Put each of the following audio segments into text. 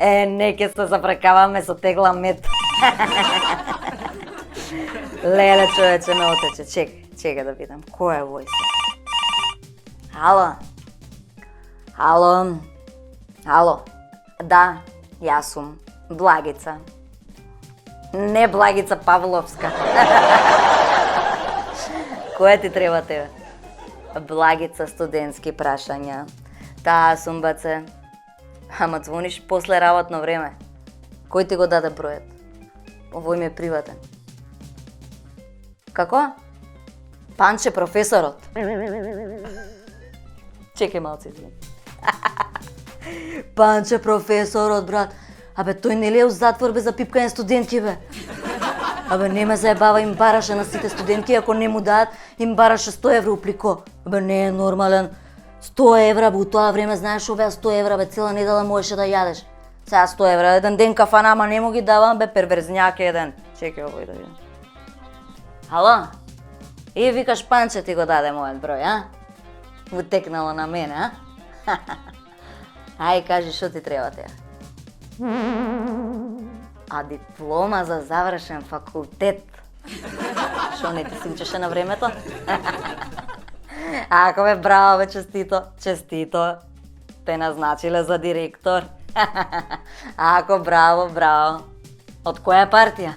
Не ке се запрекаваме со тегла мет. Леле, човече, ме отече. Чекай да видам. Кој е вој се? Ало? Ало? Да, јас сум. Благица. Не Благица Павловска. Која ти треба тебе? Благица студентски прашања. Таа сум, баце. Ама звониш после работно време. Кој ти го даде бројот? Овој ми е приватен. Како? Панче професорот. Чекај малце, извини. Панче професорот, брат. Абе, тој не ли е у затвор бе за пипкање студентки, бе? Абе, не ме заебава, им бараше на сите студентки, ако не му дадат, им бараше 100 евро у плико. Абе, не е нормален. 100 евра, бе, у тоа време, знаеш овеа 100 евра, бе, цела недела можеше да јадеш. Сега 100 евра, еден ден кафана, ама не му ги давам, бе, перверзњак еден. Чекај овој да видам. Ало? И викаш Панче ти го даде мојот број, а? Утекнало на мене, а? Ај, кажи, шо ти треба теја? А диплома за завршен факултет. Шо не ти се учеше на времето? Ако бе, браво бе, честито. Те назначиле за директор. Ако, браво. Од која партија?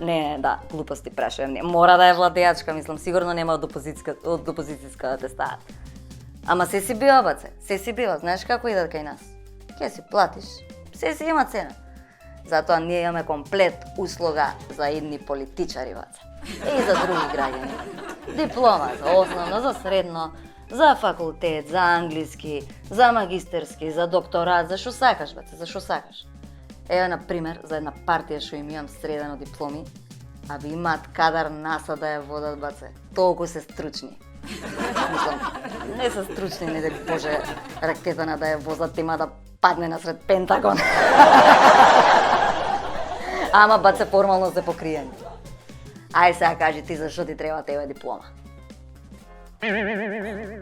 Не, да, глупости прашувам. Мора да е владеачка, мислам, сигурно нема од опозицијска да те стават. Ама се си била, баце, се си била, знаеш како идат кај нас? Ке си платиш, се си има цена. Затоа ние имаме комплет услуга за идни политичари, баце. И за други граѓани. Диплома за основно, за средно, за факултет, за англиски, за магистерски, за докторат, за шо сакаш, баце, за шо сакаш. Ева, например, за една партија што им имам средено дипломи, а би имаат кадар НАСА да ја водат, баце. Толку се стручни. Мислам, не се стручни, не дали Боже, ракетана да ја возат, има да падне насред Пентагон. Ама, баце, формално се покриени. Ај сега кажи ти зашо ти треба тебе диплома.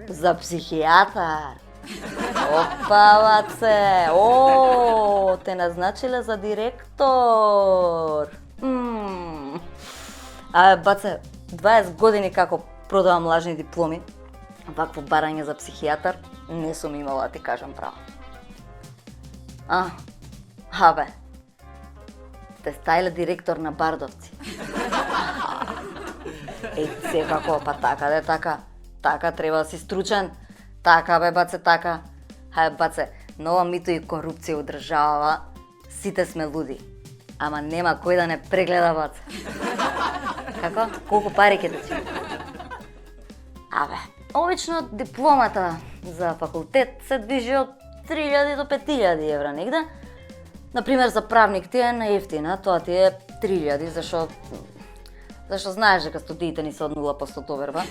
За психијатар. Опа, баце, те назначиле за директор. Баце, 20 години како продавам лажни дипломи, вакво барање за психијатар не сум имала, ти кажам право. Абе, те стајле директор на Бардовци. Секако, па така да е така. Така треба да си стручен. Така бе, баце, така. Хај, баце, нова мито и корупција у државава, сите сме луди. Ама нема кој да не прегледа, баце. Како? Колку пари ќе ти? Абе, обично дипломата за факултет се движи од 3000 до 5000 евра негде. Например, за правник ти е наевтина, тоа ти е 3000, зашо знаеш дека студиите ни се од 0% оверба.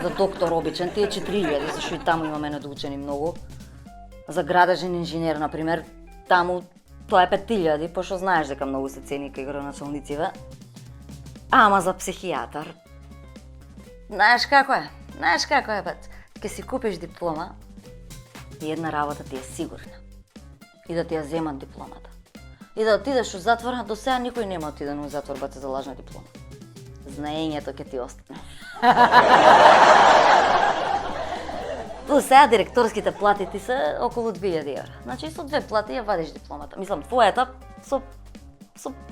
За доктор обичен ти е 4000, зашо и таму имаме недоучени многу. За градежен инженер, например, таму тоа е 5000, пошто знаеш дека многу се цени кај градоначалниците. Ама за психијатар, знаеш како е, бат. Ке си купиш диплома и една работа ти е сигурна. И да ти ја земат дипломата. И да отидеш у затвора, до сега никој нема отиден у затвор, бате, за лажна диплома. Знаењето ќе ти остане. До сега директорските плати ти се околу 2000 евра. Значи со 2 плати ја вадиш дипломата. Мислам, твојата со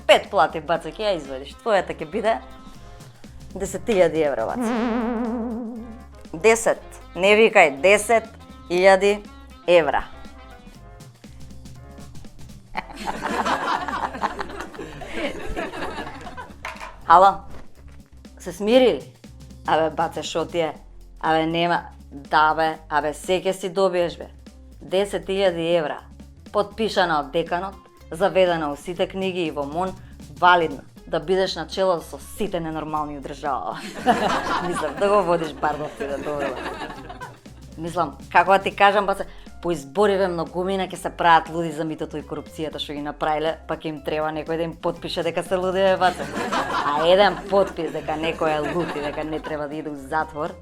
5 плати, баце, ќе ја извадиш. Твојата ќе биде 10.000 евра, баце. 10, не викај, 10.000 евра. Ало, се смири? Абе, баце, шо ти е? Абе, нема. Да, бе, абе, се ке си добиеш, бе. 10.000 евра. Подпишана од деканот, заведена у сите книги и во МОН, валидна, да бидеш на чело со сите ненормални у држава. Мислам, да го водиш Бардовци, да добро. Мислам, како да ти кажам, баце, по избориве многумина ќе се прават луди за митото и корупцијата што ги направиле, па ќе им треба некој да им подпише дека се луди, бе, баце. А еден подпис дека некој е луд и дека не треба да иде у затвор,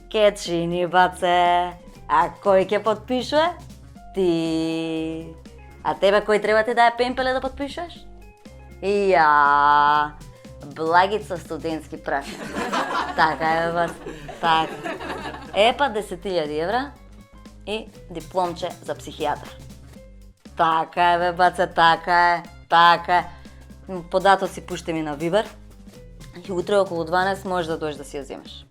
ке чини, баце. А кој ќе подпишува? Ти. А тебе кој треба ти да е пемпеле да подпишеш? Ја, Благица студентски праш. Така е, бас. Така. Епа 10.000 евра и дипломче за психијатар. Така е, баце, така е. Така е. Податоци пушти ми на Вибер и утре околу 12 можеш да дојдеш да си ја земеш.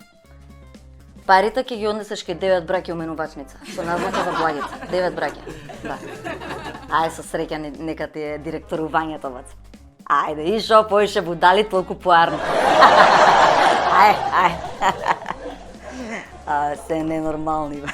Парите ќе ги однесеш кај 9 браќа у менувачница, со назнака за Благица. 9 браќа, да. Ај со среќа нека ти е директорувањето, баце. Ајде, и шо поише будали толку поарно. Ај. Се ненормални, бе.